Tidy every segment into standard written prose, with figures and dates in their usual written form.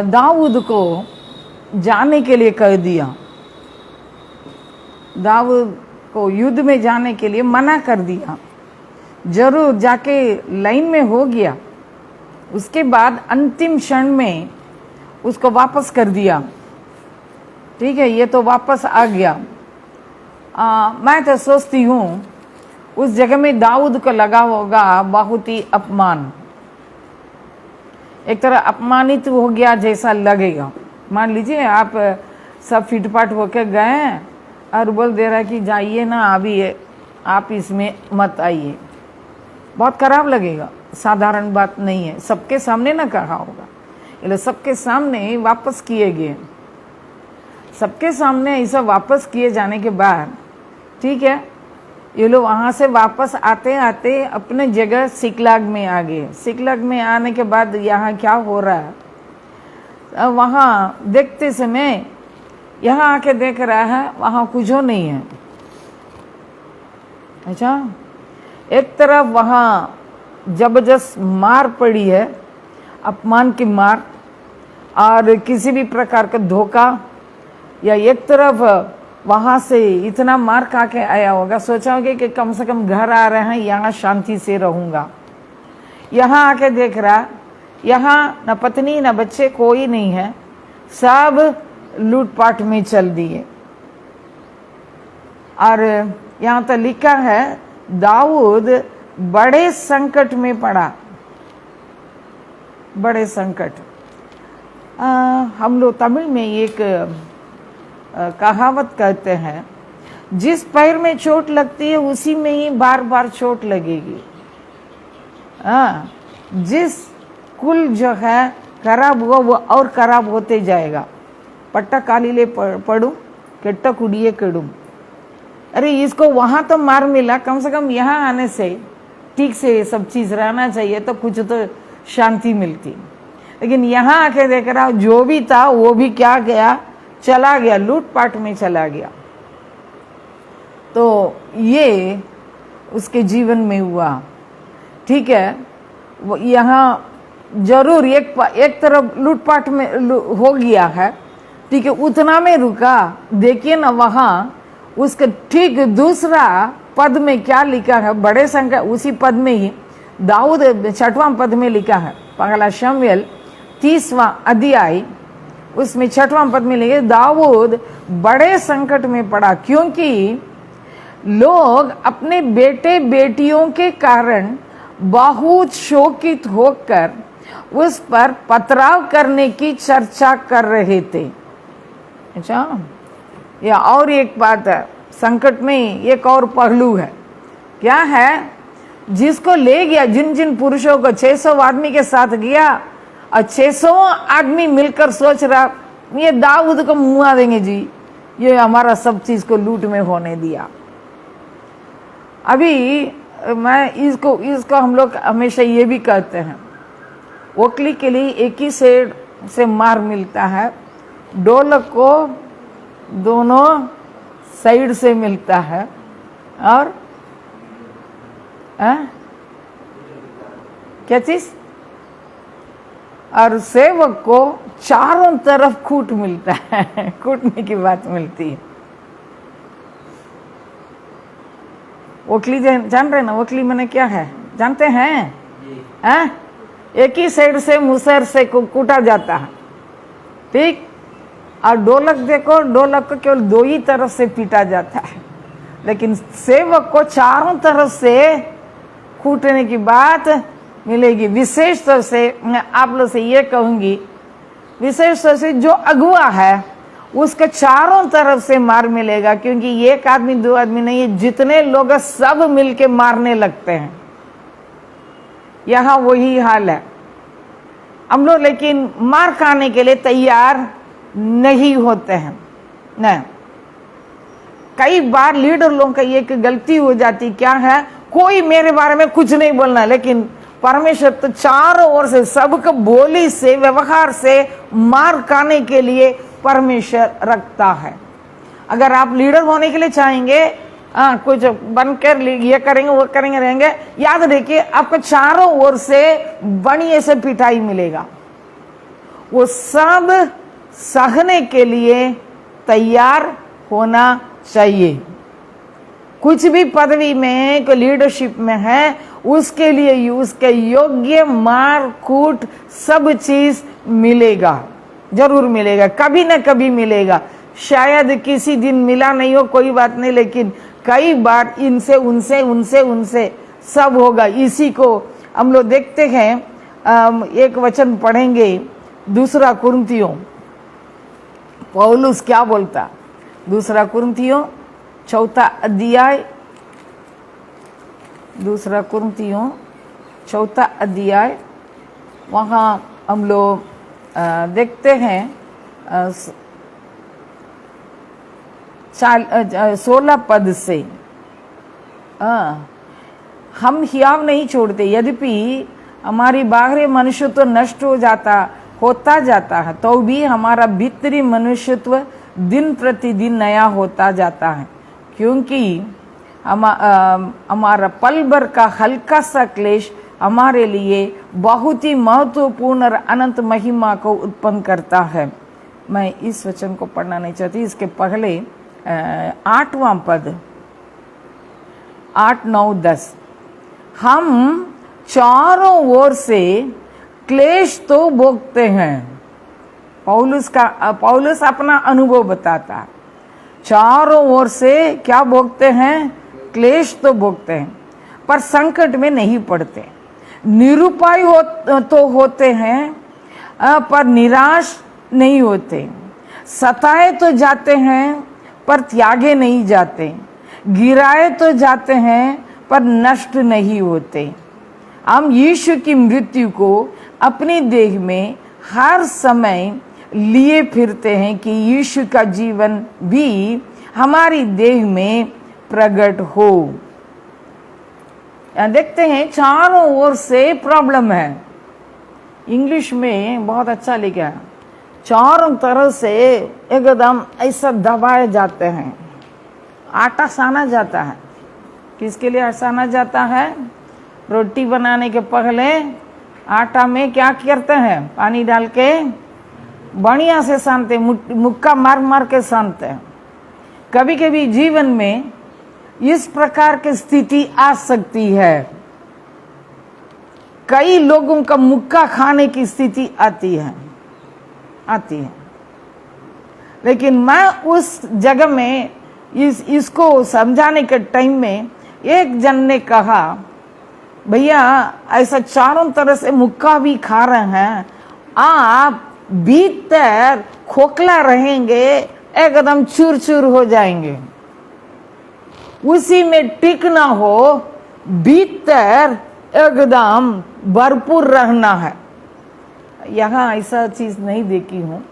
दाऊद को जाने के लिए कह दिया। दाऊद को युद्ध में जाने के लिए मना कर दिया। जरूर जाके लाइन में हो गया। उसके बाद अंतिम क्षण में उसको वापस कर दिया। ठीक है, ये तो वापस आ गया। मैं तो सोचती हूँ उस जगह में दाऊद को लगा होगा बहुत ही अपमान, एक तरह अपमानित हो गया जैसा लगेगा। मान लीजिए आप सब फिटपाट होकर गए और बोल दे रहा है कि जाइए ना, अभी आप इसमें मत आइए। बहुत खराब लगेगा, साधारण बात नहीं है। सबके सामने ना कहा होगा, इसलिए सबके सामने वापस किए गए। सबके सामने ऐसा वापस किए जाने के बाद ठीक है, ये लोग वहाँ से वापस आते आते अपने जगह सिकलाग में आ गए। सिकलाग में आने के बाद यहाँ क्या हो रहा है, वहाँ देखते समय यहाँ आके देख रहा है वहाँ कुछ नहीं है। अच्छा, एक तरफ वहाँ जबरदस्त मार पड़ी है, अपमान की मार और किसी भी प्रकार का धोखा, या एक तरफ वहाँ से इतना मार खा के आया होगा, सोचा होगा कि कम से कम घर आ रहे हैं, यहाँ शांति से रहूँगा। यहाँ आके देख रहा यहाँ न पत्नी न बच्चे कोई नहीं है, सब लूटपाट में चल दिए। और यहाँ तो लिखा है दाऊद बड़े संकट में पड़ा। बड़े संकट, हम लोग तमिल में एक कहावत कहते हैं, जिस पैर में चोट लगती है उसी में ही बार बार चोट लगेगी। जिस कुल जो है खराब हुआ वो और खराब होते जाएगा। पट्टा कालीले पड़ू केट्टा कुड़िए केड़ूम। अरे इसको वहां तो मार मिला, कम से कम यहाँ आने से ठीक से सब चीज रहना चाहिए तो कुछ तो शांति मिलती। लेकिन यहाँ आके देख रहा जो भी था वो भी क्या गया, चला गया, लूटपाट में चला गया। तो ये उसके जीवन में हुआ। ठीक है, यहाँ जरूर एक तरफ लूटपाट में हो गया है। ठीक है, उतना में रुका। देखिए ना वहाँ उसका ठीक दूसरा पद में क्या लिखा है, बड़े संख्या उसी पद में ही दाऊद 6वां पद में लिखा है। पहला शमूएल 30वां अध्याय उसमें 6वां पद में लिखे दाऊद बड़े संकट में पड़ा, क्योंकि लोग अपने बेटे बेटियों के कारण बहुत शोकित होकर उस पर पथराव करने की चर्चा कर रहे थे। अच्छा, या और एक बात है, संकट में एक और पहलू है। क्या है, जिसको ले गया, जिन जिन पुरुषों को 600 आदमी के साथ गया और 600 आदमी मिलकर सोच रहा ये दाऊद को मुआ देंगे जी, ये हमारा सब चीज को लूट में होने दिया। अभी मैं इसको हम लोग हमेशा ये भी कहते हैं, ओखली के लिए एक ही साइड से मार मिलता है, ढोलक को दोनों साइड से मिलता है। और क्या चीज, और सेवक को चारों तरफ कूट मिलता है, कूटने की बात मिलती है। ओखली जान रहे ना, ओखली मैंने क्या है जानते हैं? एक ही साइड से मुसर से कूटा जाता है। ठीक, और ढोलक देखो, ढोलक को केवल दो ही तरफ से पीटा जाता है, लेकिन सेवक को चारों तरफ से कूटने की बात मिलेगी। विशेष तौर से मैं आप लोग से ये कहूंगी, विशेष तौर से जो अगुआ है उसके चारों तरफ से मार मिलेगा, क्योंकि एक आदमी दो आदमी नहीं है, जितने लोग सब मिलके मारने लगते हैं। यहाँ वही हाल है। हम लोग लेकिन मार खाने के लिए तैयार नहीं होते हैं। नहीं, कई बार लीडर लोगों का एक गलती हो जाती, क्या है, कोई मेरे बारे में कुछ नहीं बोलना, लेकिन परमेश्वर तो चारों ओर से सबको बोली से व्यवहार से मार खाने के लिए परमेश्वर रखता है। अगर आप लीडर होने के लिए चाहेंगे कुछ बनकर ये करेंगे वो करेंगे रहेंगे, याद रखिए आपको चारों ओर से बढ़िया से पिटाई मिलेगा। वो सब सहने के लिए तैयार होना चाहिए। कुछ भी पदवी में कोई लीडरशिप में है, उसके लिए उसके योग्य मार कूट सब चीज मिलेगा, जरूर मिलेगा, कभी ना कभी मिलेगा। शायद किसी दिन मिला नहीं हो, कोई बात नहीं, लेकिन कई बार इनसे उनसे उनसे उनसे सब होगा। इसी को हम लोग देखते हैं। एक वचन पढ़ेंगे, दूसरा कुरिन्थियों, पौलुस क्या बोलता, दूसरा कुरिन्थियों चौथा अध्याय, दूसरा कुरिन्थियों चौथा अध्याय, वहाँ हम लोग देखते हैं 16 पद से, हम हियाव नहीं छोड़ते, यद्यपि हमारी बाहरी मनुष्य तो नष्ट होता जाता है, तो भी हमारा भीतरी मनुष्यत्व दिन प्रतिदिन नया होता जाता है, क्योंकि हमारा पल भर का हल्का सा क्लेश हमारे लिए बहुत ही महत्वपूर्ण और अनंत महिमा को उत्पन्न करता है। मैं इस वचन को पढ़ना नहीं चाहती, इसके पहले 8वां पद, 8, 9, 10, हम चारों ओर से क्लेश तो भोगते हैं। पौलुस अपना अनुभव बताता है, चारों ओर से क्या भोगते हैं, क्लेश तो भोगते हैं, पर संकट में नहीं पड़ते। निरुपाय तो होते हैं, पर निराश नहीं होते। सताए तो जाते हैं, पर त्यागे नहीं जाते। गिराए तो जाते हैं, पर नष्ट नहीं होते। हम यीशु की मृत्यु को अपनी देह में हर समय लिए फिरते हैं कि यीशु का जीवन भी हमारी देह में प्रकट हो। देखते हैं चारों ओर से प्रॉब्लम है। इंग्लिश में बहुत अच्छा लिखा है, चारों तरफ से एकदम ऐसा दबाए जाते हैं। आटा साना जाता है, किसके लिए साना जाता है? रोटी बनाने के पहले आटा में क्या करते हैं, पानी डाल के बढ़िया से सानते, मुक्का मार मार के सानते हैं। कभी कभी जीवन में इस प्रकार की स्थिति आ सकती है, कई लोगों का मुक्का खाने की स्थिति आती है। लेकिन मैं उस जगह में इसको समझाने के टाइम में एक जन ने कहा, भैया ऐसा चारों तरह से मुक्का भी खा रहे हैं, आप भीतर खोखला रहेंगे, एकदम चूर चूर हो जाएंगे। उसी में टिकना हो, भीतर एकदम भरपूर रहना है। यहाँ ऐसा चीज नहीं देखी हूँ,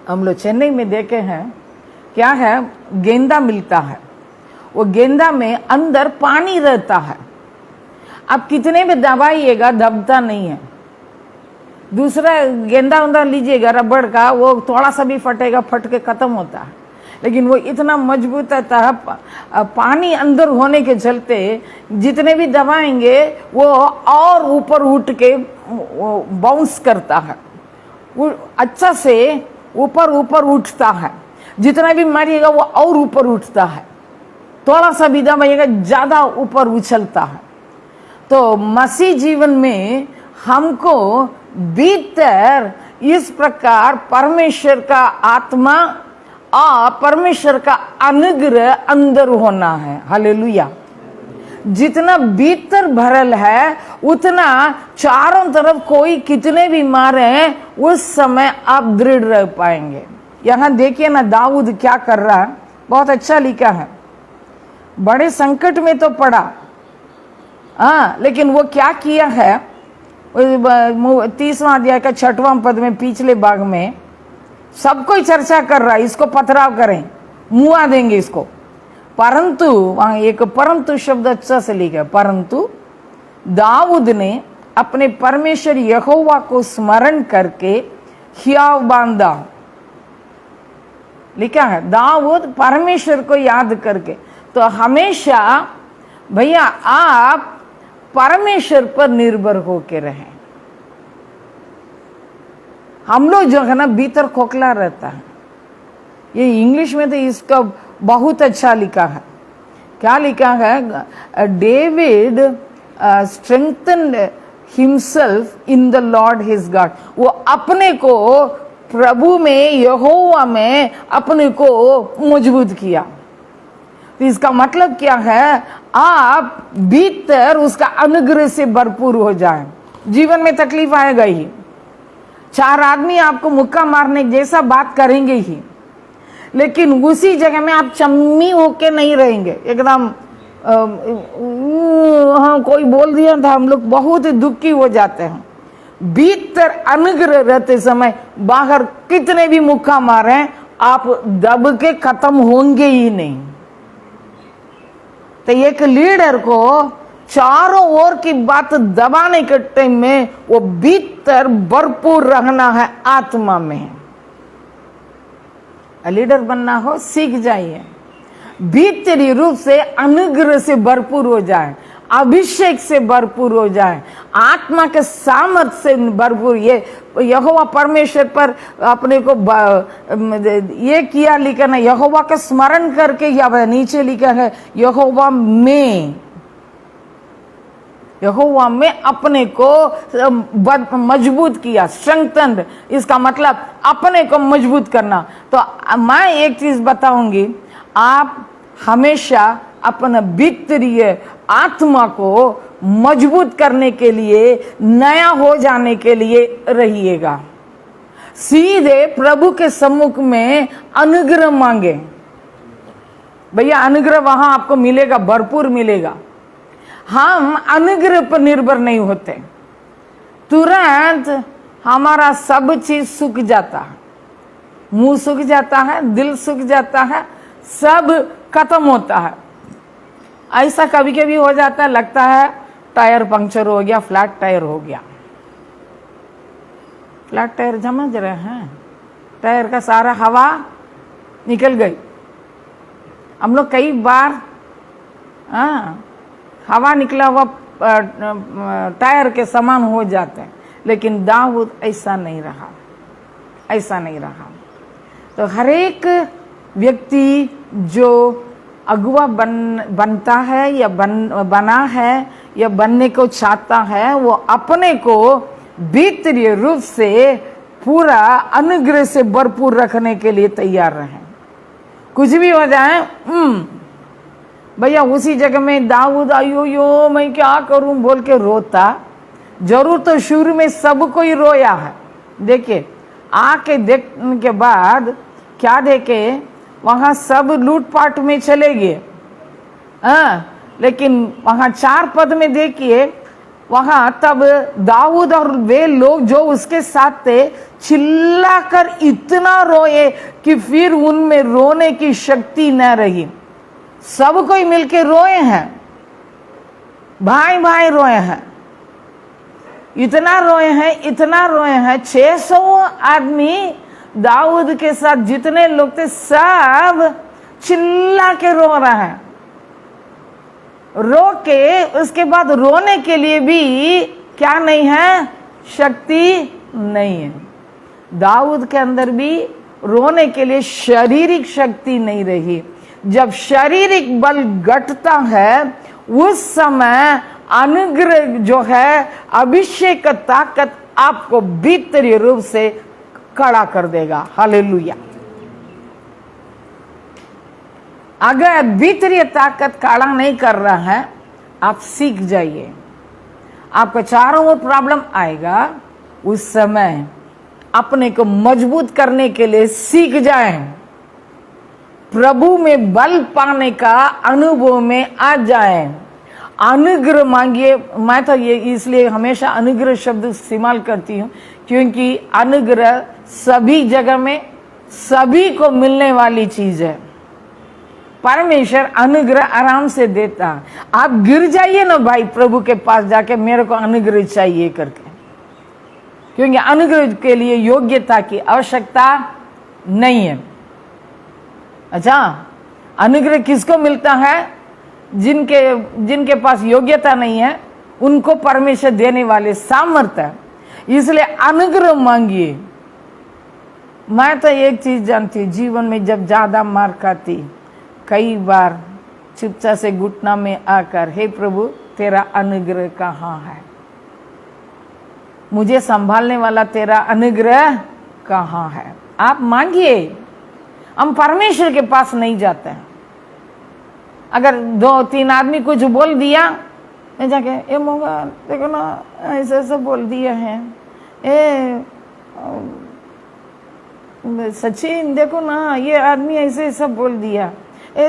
हम लोग चेन्नई में देखे हैं। क्या है, गेंदा मिलता है, वो गेंदा में अंदर पानी रहता है। आप कितने भी दबाइएगा दबता नहीं है। दूसरा गेंदा उंदा लीजिएगा रबड़ का, वो थोड़ा सा भी फटेगा, फट के खत्म होता है। लेकिन वो इतना मजबूत रहता है, पानी अंदर होने के चलते जितने भी दबाएंगे वो और ऊपर उठ के बाउंस करता है, वो अच्छा से ऊपर ऊपर उठता है। जितना भी मारिएगा वो और ऊपर उठता है, थोड़ा सा भी दबाइएगा ज्यादा ऊपर उछलता है। तो मसीह जीवन में हमको भीतर इस प्रकार परमेश्वर का आत्मा और परमेश्वर का अनुग्रह अंदर होना है। हालेलुया। जितना भीतर भरल है उतना चारों तरफ कोई कितने भी मारे उस समय आप दृढ़ रह पाएंगे। यहां देखिए ना, दाऊद क्या कर रहा है, बहुत अच्छा लिखा है। बड़े संकट में तो पड़ा, लेकिन वो क्या किया है, 30वां अध्याय का 6वां पद में पिछले भाग में सब कोई चर्चा कर रहा है, इसको पथराव करें, मुआ देंगे इसको। परंतु वहां एक परंतु शब्द अच्छा से लिखा, परंतु दाऊद ने अपने परमेश्वर यहोवा को स्मरण करके हियाव बांधा। लिखा है दाऊद परमेश्वर को याद करके। तो हमेशा भैया आप परमेश्वर पर निर्भर होकर रहें। हम लोग जो है ना भीतर खोखला रहता है। ये इंग्लिश में तो इसका बहुत अच्छा लिखा है। क्या लिखा है? David strengthened himself in the Lord his God. वो अपने को प्रभु में, यहोवा में अपने को मजबूत किया। तो इसका मतलब क्या है? आप भीतर उसका अनुग्रह से भरपूर हो जाए। जीवन में तकलीफ आएगा ही, 4 आदमी आपको मुक्का मारने जैसा बात करेंगे ही, लेकिन उसी जगह में आप चम्मी होके नहीं रहेंगे एकदम। हाँ, कोई बोल दिया था, हम लोग बहुत दुखी हो जाते हैं। भीतर अनुग्रह रहते समय बाहर कितने भी मुक्का मारे, आप दब के खत्म होंगे ही नहीं। तो एक लीडर को चारों ओर की बात दबाने के टाइम में वो भीतर भरपूर रहना है, आत्मा में। लीडर बनना हो सीख जाइए, भीतरी रूप से अनुग्रह से भरपूर हो जाए, अभिषेक से भरपूर हो जाए, आत्मा के सामर्थ से भरपूर। ये यहोवा परमेश्वर पर अपने को ये किया, लिखा ना यहोवा का स्मरण करके, या नीचे लिखा है यहोवा में अपने को मजबूत किया, स्ट्रेंथन्ड। इसका मतलब अपने को मजबूत करना। तो मैं एक चीज बताऊंगी, आप हमेशा अपना भीतरीय आत्मा को मजबूत करने के लिए, नया हो जाने के लिए रहिएगा। सीधे प्रभु के सम्मुख में अनुग्रह मांगे। भैया अनुग्रह वहां आपको मिलेगा, भरपूर मिलेगा। हम अनुग्रह पर निर्भर नहीं होते, तुरंत हमारा सब चीज सूख जाता है, मुंह सूख जाता है, दिल सूख जाता है, सब खत्म होता है। ऐसा कभी कभी हो जाता है, लगता है टायर पंक्चर हो गया, फ्लैट टायर हो गया। फ्लैट टायर समझ रहे हैं? टायर का सारा हवा निकल गई। हम लोग कई बार हवा निकला हुआ टायर के समान हो जाते हैं, लेकिन दाऊद ऐसा नहीं रहा, ऐसा नहीं रहा। तो हर एक व्यक्ति जो अगुआ बनता है या बना है या बनने को चाहता है, वो अपने को भीतरीय रूप से पूरा अनुग्रह से भरपूर रखने के लिए तैयार रहें। कुछ भी हो जाए, भैया उसी जगह में दाऊद आयो मैं क्या करूं बोल के रोता। जरूर तो शुरू में सबको ही रोया है। देखिए आके देखने के बाद क्या देखे, वहां सब लूटपाट में चले गए। लेकिन वहां 4 पद में देखिए, वहां तब दाऊद और वे लोग जो उसके साथ थे चिल्लाकर इतना रोए कि फिर उनमें रोने की शक्ति न रही। सब कोई मिलके रोए हैं, भाई भाई रोए हैं, इतना रोए हैं। 600 आदमी दाऊद के साथ जितने लोग थे सब चिल्ला के रो रहे हैं। रो के उसके बाद रोने के लिए भी क्या नहीं है, शक्ति नहीं है। दाऊद के अंदर भी रोने के लिए शारीरिक शक्ति नहीं रही। जब शारीरिक बल घटता है, उस समय अनुग्रह जो है, अभिषेक का ताकत आपको भीतरी रूप से खड़ा कर देगा। हालेलुया। अगर भीतरी ताकत खड़ा नहीं कर रहा है, आप सीख जाइए। आपको चारों ओर प्रॉब्लम आएगा, उस समय अपने को मजबूत करने के लिए सीख जाएं। प्रभु में बल पाने का अनुभव में आ जाएं। अनुग्रह मांगिए। मैं तो ये इसलिए हमेशा अनुग्रह शब्द इस्तेमाल करती हूँ, क्योंकि अनुग्रह सभी जगह में सभी को मिलने वाली चीज है। परमेश्वर अनुग्रह आराम से देता। आप गिर जाइए ना भाई प्रभु के पास जाके, मेरे को अनुग्रह चाहिए करके, क्योंकि अनुग्रह के लिए योग्यता की आवश्यकता नहीं है। अच्छा, अनुग्रह किसको मिलता है? जिनके पास योग्यता नहीं है उनको परमेश्वर देने वाले सामर्थ्य है। इसलिए अनुग्रह मांगिए। मैं तो एक चीज जानती, जीवन में जब ज्यादा मार खाती, कई बार चुपचाप से घुटना में आकर, हे प्रभु तेरा अनुग्रह कहाँ है? मुझे संभालने वाला तेरा अनुग्रह कहाँ है? आप मांगिए। हम परमेश्वर के पास नहीं जाते हैं। अगर 2-3 आदमी कुछ बोल दिया, जाके ये मोगा देखो ना ऐसे ऐसे बोल दिया है, सचिन देखो ना ये आदमी ऐसे ऐसा बोल दिया,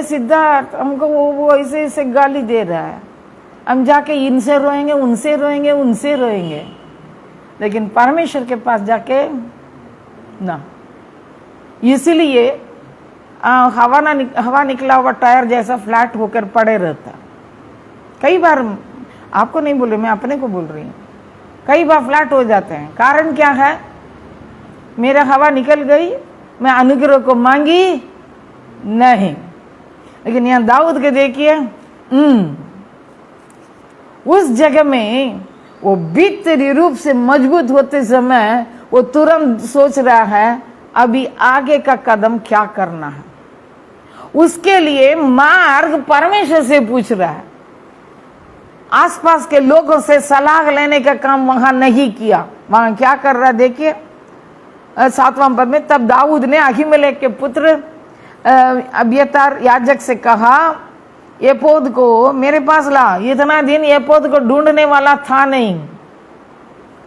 सिद्धार्थ हमको वो ऐसे ऐसे गाली दे रहा है, हम जाके इनसे रोएंगे, उनसे रोएंगे, उनसे रोएंगे। लेकिन परमेश्वर के पास जाके ना। इसलिए हवा निकला हुआ टायर जैसा फ्लैट होकर पड़े रहता। कई बार, आपको नहीं बोल रही, मैं अपने को बोल रही हूँ, कई बार फ्लैट हो जाते हैं। कारण क्या है? मेरा हवा निकल गई, मैं अनुग्रह को मांगी नहीं। लेकिन यहाँ दाऊद के देखिए, उस जगह में वो भीतरी रूप से मजबूत होते समय वो तुरंत सोच रहा है अभी आगे का कदम क्या करना है। उसके लिए मार्ग परमेश्वर से पूछ रहा है। आसपास के लोगों से सलाह लेने का काम वहां नहीं किया। वहां क्या कर रहा है देखिए 7वां पद में, तब दाऊद ने अहीमेलेक के पुत्र अब्यातार याजक से कहा, एपोद को मेरे पास ला। इतना दिन एपोद को ढूंढने वाला था नहीं।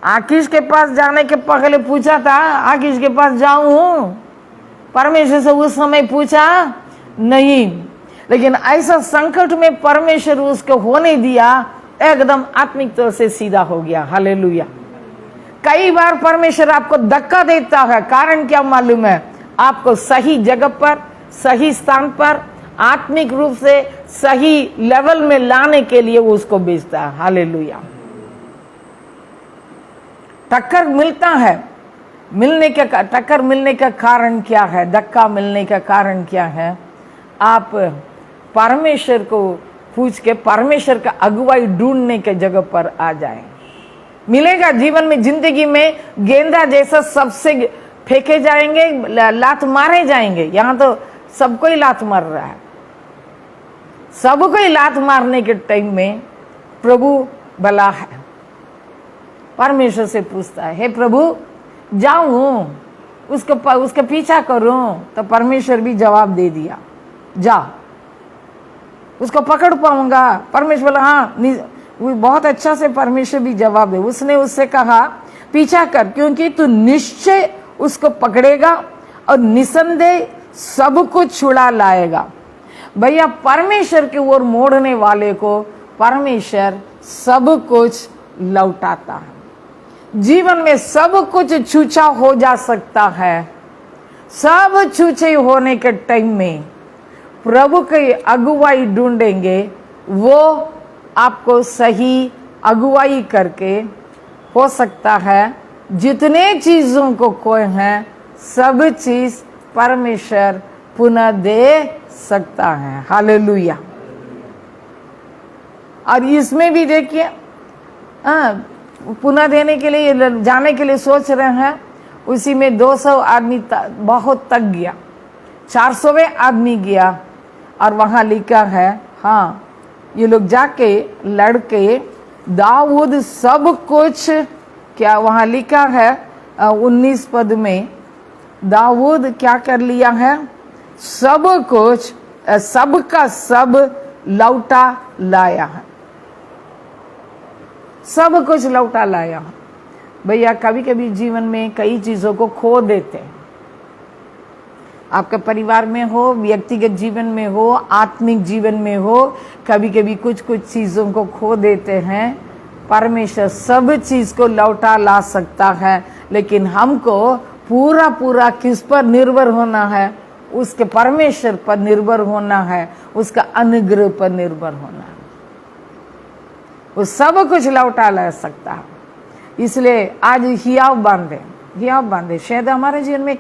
आकीश के पास जाने के पहले पूछा था, आकीश के पास जाऊं? परमेश्वर से उस समय पूछा नहीं। लेकिन ऐसा संकट में परमेश्वर उसको होने दिया, एकदम आत्मिक तौर से सीधा हो गया। हालेलुया। कई बार परमेश्वर आपको धक्का देता है। कारण क्या मालूम है? आपको सही जगह पर, सही स्थान पर, आत्मिक रूप से सही लेवल में लाने के लिए वो उसको भेजता है। हालेलुया। टक्कर मिलता है, टक्कर मिलने का कारण क्या है? धक्का मिलने का कारण क्या है? आप परमेश्वर को पूछ के परमेश्वर का अगुवाई ढूंढने के जगह पर आ जाए। मिलेगा जीवन में, जिंदगी में गेंदा जैसा सबसे फेंके जाएंगे, लात मारे जाएंगे। यहां तो सबको ही लात मार रहा है। सबको ही लात मारने के टाइम में प्रभु भला है, परमेश्वर से पूछता है, हे प्रभु जाऊं उसके पीछा करूं? तो परमेश्वर भी जवाब दे दिया, जा, उसको पकड़ पाऊंगा। परमेश्वर बोला हाँ, वो बहुत अच्छा से परमेश्वर भी जवाब दे। उसने उससे कहा पीछा कर, क्योंकि तू निश्चय उसको पकड़ेगा और निसंदेह सब कुछ छुड़ा लाएगा। भैया परमेश्वर की ओर मोड़ने वाले को परमेश्वर सब कुछ लौटाता है। जीवन में सब कुछ छूछा हो जा सकता है। सब छूछे होने के टाइम में प्रभु की अगुवाई ढूंढेंगे, वो आपको सही अगुवाई करके हो सकता है जितने चीजों को खोए हैं सब चीज परमेश्वर पुनः दे सकता है। हालेलुया। और इसमें भी देखिए पुनः देने के लिए, जाने के लिए सोच रहे हैं। उसी में 200 आदमी बहुत तक गया, 400वें आदमी गया और वहां लिखा है, हाँ ये लोग जाके लड़के दाऊद सब कुछ, क्या वहां लिखा है 19 पद में, दाऊद क्या कर लिया है? सब कुछ, सब का सब लौटा लाया है। सब कुछ लौटा लाया है। भैया कभी कभी जीवन में कई चीजों को खो देते हैं। आपके परिवार में हो, व्यक्तिगत जीवन में हो, आत्मिक जीवन में हो, कभी कभी कुछ चीजों को खो देते हैं। परमेश्वर सब चीज को लौटा ला सकता है, लेकिन हमको पूरा किस पर निर्भर होना है? उसके परमेश्वर पर निर्भर होना है, उसका अनुग्रह पर निर्भर होना है। वो सब कुछ लौटा ला सकता है। इसलिए आज हियाव बांधे। शायद हमारे जीवन में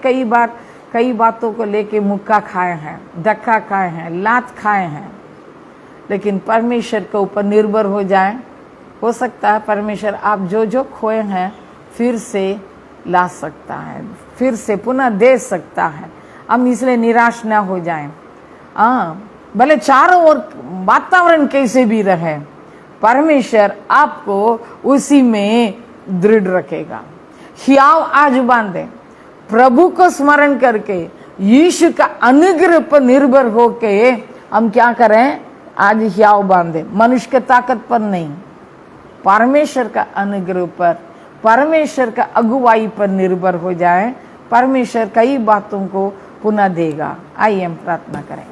कई बातों को लेके मुक्का खाए हैं, धक्का खाए हैं, लात खाए हैं, लेकिन परमेश्वर के ऊपर निर्भर हो जाए, हो सकता है परमेश्वर आप जो जो खोए हैं फिर से ला सकता है, फिर से पुनः दे सकता है। हम इसलिए निराश ना हो जाएं। भले चारों ओर वातावरण कैसे भी रहे, परमेश्वर आपको उसी में दृढ़ रखेगा। हियाव आज बांधे, प्रभु को स्मरण करके, यीशु का अनुग्रह पर निर्भर होके हम क्या करें, आज हियाव बांधे, मनुष्य के ताकत पर नहीं, परमेश्वर का अनुग्रह पर, परमेश्वर का अगुवाई पर निर्भर हो जाए। परमेश्वर कई बातों को पुनः देगा। आइए हम प्रार्थना करें।